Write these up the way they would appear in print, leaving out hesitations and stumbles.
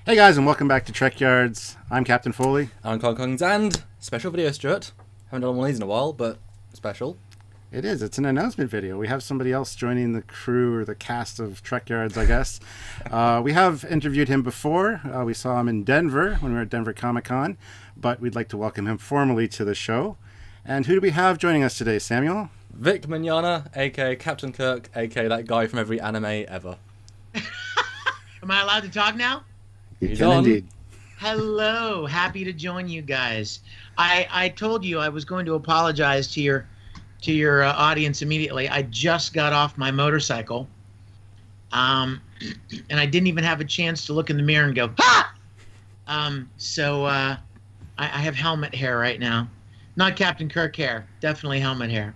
Hey guys, and welcome back to Trekyards. I'm Captain Foley. I'm Kongs and special video, Stuart. Haven't done one of these in a while, but special. It is. It's an announcement video. We have somebody else joining the crew or the cast of Trekyards, I guess. We have interviewed him before. We saw him in Denver when we were at Denver Comic Con, but we'd like to welcome him formally to the show. And who do we have joining us today, Samuel? Vic Mignogna, aka Captain Kirk, aka that guy from every anime ever. Am I allowed to talk now? You can indeed. Hello, happy to join you guys. I told you I was going to apologize to your audience immediately. I just got off my motorcycle, and I didn't even have a chance to look in the mirror and go, ha! I have helmet hair right now. Not Captain Kirk hair, definitely helmet hair.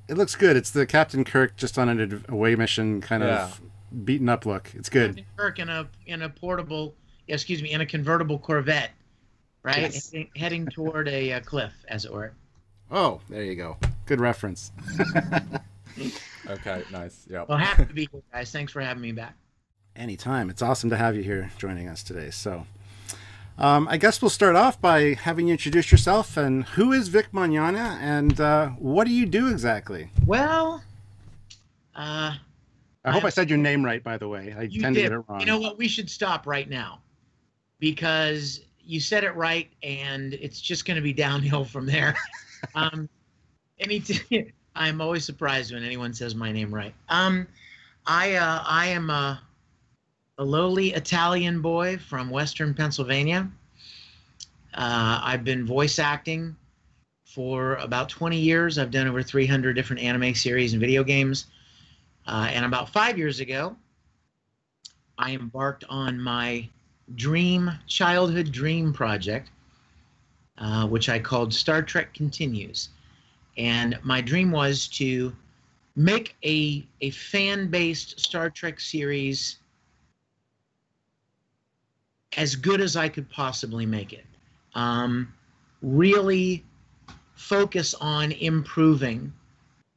It looks good. It's the Captain Kirk just on an away mission kind of beaten up look. It's good. Captain Kirk in a portable, in a convertible Corvette, right? Yes. Heading toward a cliff, as it were. Oh, there you go. Good reference. Okay, nice. Yeah. Well, happy to be here, guys. Thanks for having me back. Anytime. It's awesome to have you here joining us today. So, I guess we'll start off by having you introduce yourself. And who is Vic Mignogna, and what do you do exactly? Well, I hope I said your name right, by the way. I tend to get it wrong. You know what? We should stop right now because you said it right, and it's just going to be downhill from there. I'm always surprised when anyone says my name right. I am a lowly Italian boy from Western Pennsylvania. I've been voice acting for about 20 years. I've done over 300 different anime series and video games. And about 5 years ago, I embarked on my childhood dream project, which I called Star Trek Continues. And my dream was to make a fan-based Star Trek series as good as I could possibly make it. Really focus on improving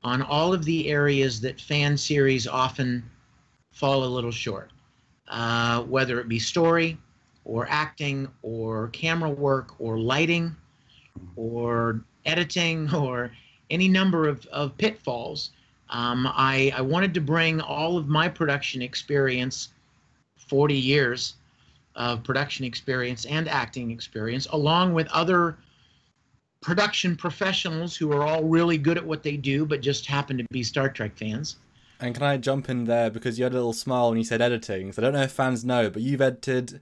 on all of the areas that fan series often fall a little short, whether it be story or acting or camera work or lighting or editing or any number of pitfalls. I wanted to bring all of my production experience, 40 years of production experience and acting experience, along with other production professionals who are all really good at what they do but just happen to be Star Trek fans. And can I jump in there because you had a little smile when you said editing? So I don't know if fans know, but you've edited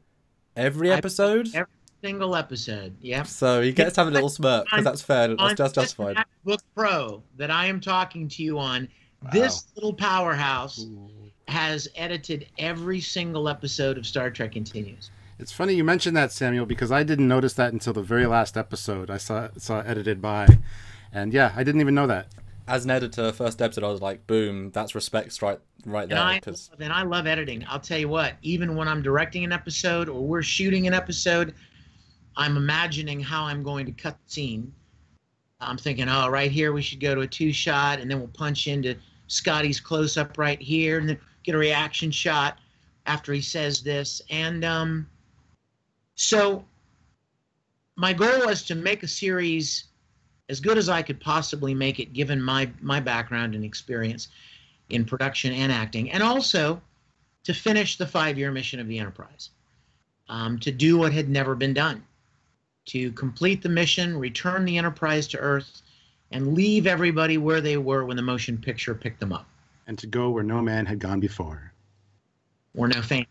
every episode? Every single episode, yep. So he gets to have a little smirk because that's fair. That's just justified. MacBook Pro that I am talking to you on, this little powerhouse has edited every single episode of Star Trek Continues. It's funny you mentioned that, Samuel, because I didn't notice that until the very last episode. I saw edited by, and yeah, I didn't even know that. As an editor, first episode, I was like, boom, that's respect right there. And I love editing. I'll tell you what, even when I'm directing an episode or we're shooting an episode, I'm imagining how I'm going to cut the scene. I'm thinking, oh, right here we should go to a 2-shot, and then we'll punch into Scotty's close-up right here, and then get a reaction shot after he says this. And so my goal was to make a series as good as I could possibly make it, given my background and experience in production and acting, and also to finish the 5-year mission of the Enterprise, to do what had never been done, to complete the mission, return the Enterprise to Earth, and leave everybody where they were when the motion picture picked them up. And to go where no man had gone before. Or no fan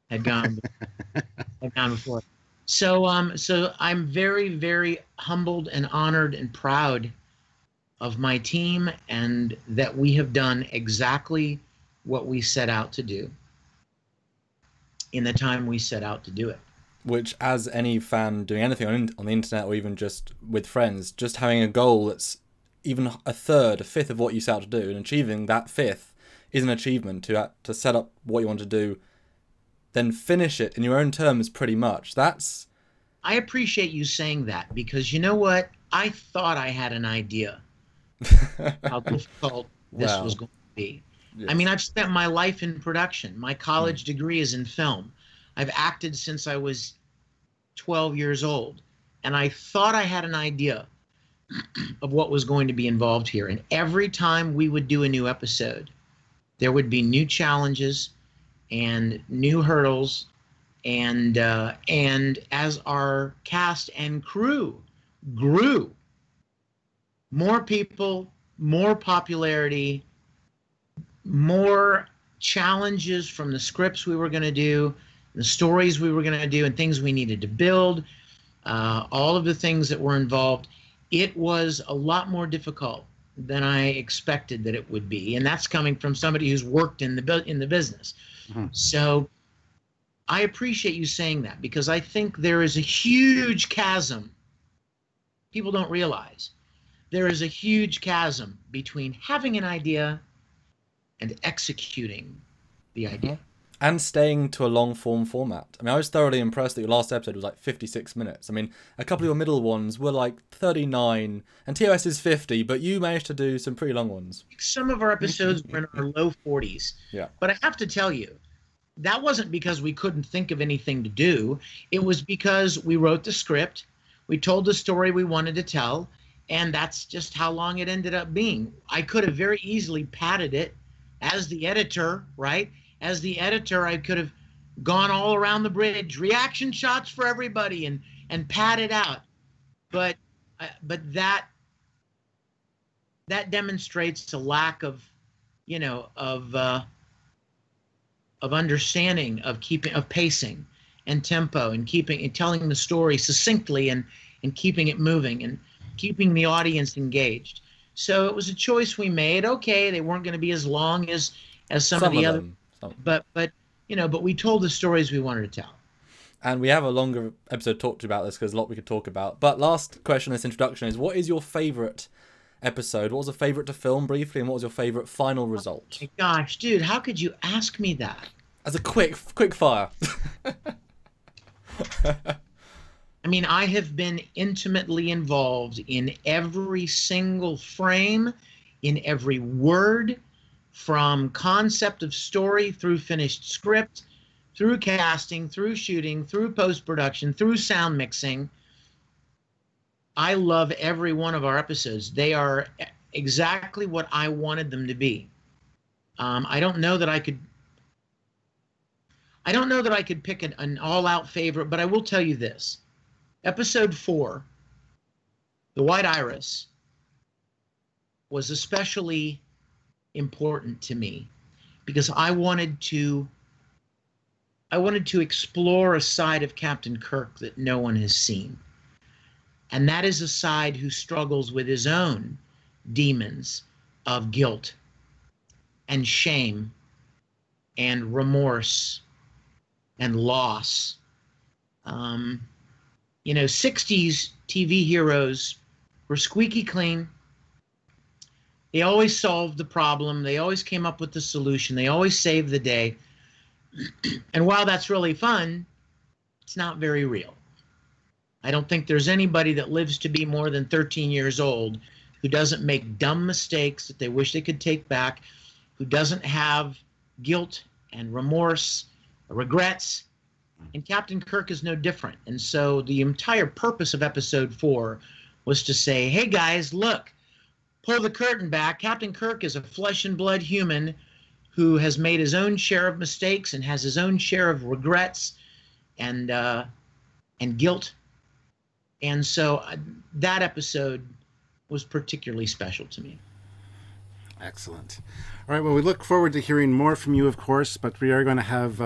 had gone before. So so I'm very, very humbled and honored and proud of my team, and that we have done exactly what we set out to do in the time we set out to do it. Which, as any fan doing anything on the internet or even just with friends, just having a goal that's even a third, a fifth of what you set out to do, and achieving that fifth is an achievement. To set up what you want to do, then finish it in your own terms pretty much. That's... I appreciate you saying that, because you know what? I thought I had an idea how difficult this was going to be. Yes. I mean, I've spent my life in production. My college degree is in film. I've acted since I was 12 years old. And I thought I had an idea of what was going to be involved here. And every time we would do a new episode, there would be new challenges and new hurdles. And as our cast and crew grew, more people, more popularity, more challenges from the scripts we were going to do, the stories we were going to do, and things we needed to build, all of the things that were involved, it was a lot more difficult than I expected that it would be. And that's coming from somebody who's worked in the business. Mm-hmm. So I appreciate you saying that, because I think there is a huge chasm. People don't realize there is a huge chasm between having an idea and executing the idea. And staying to a long-form format. I mean, I was thoroughly impressed that your last episode was like 56 minutes. I mean, a couple of your middle ones were like 39, and TOS is 50, but you managed to do some pretty long ones. Some of our episodes were in our low 40s. Yeah. But I have to tell you, that wasn't because we couldn't think of anything to do. It was because we wrote the script, we told the story we wanted to tell, and that's just how long it ended up being. I could have very easily padded it as the editor, right? As the editor, I could have gone all around the bridge, reaction shots for everybody, and pad it out. But that demonstrates a lack of, of understanding, of pacing and tempo, and telling the story succinctly, and keeping it moving, and keeping the audience engaged. So it was a choice we made. Okay, they weren't going to be as long as some of the other. But we told the stories we wanted to tell. And we have a longer episode talked about this, because a lot we could talk about. But last question in this introduction is, what is your favourite episode? What was a favourite to film briefly, and what was your favourite final result? Oh my gosh, dude, how could you ask me that? As a quick fire. I mean, I have been intimately involved in every single frame, in every word, from concept of story through finished script, through casting, through shooting, through post-production, through sound mixing. I love every one of our episodes. They are exactly what I wanted them to be. I don't know that I could pick an all-out favorite, but I will tell you this. Episode 4, The White Iris, was especially important to me because I wanted to explore a side of Captain Kirk that no one has seen. And that is a side who struggles with his own demons of guilt and shame and remorse and loss. 60s TV heroes were squeaky clean. They always solved the problem. They always came up with the solution. They always saved the day. And while that's really fun, it's not very real. I don't think there's anybody that lives to be more than 13 years old who doesn't make dumb mistakes that they wish they could take back, who doesn't have guilt and remorse, regrets. And Captain Kirk is no different. And so the entire purpose of episode 4 was to say, hey guys, look, pull the curtain back. Captain Kirk is a flesh and blood human who has made his own share of mistakes and has his own share of regrets and guilt. And so that episode was particularly special to me. Excellent. All right, well, we look forward to hearing more from you, of course, but we are going to have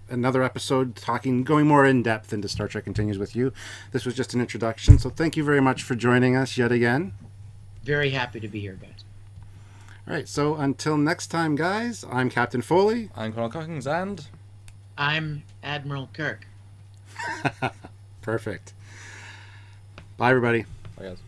another episode going more in depth into Star Trek Continues with you. This was just an introduction, so thank you very much for joining us yet again. Very happy to be here, guys. All right, so until next time, guys, I'm Captain Foley. I'm Colonel Cockings, and I'm Admiral Kirk. Perfect. Bye, everybody. Bye, guys.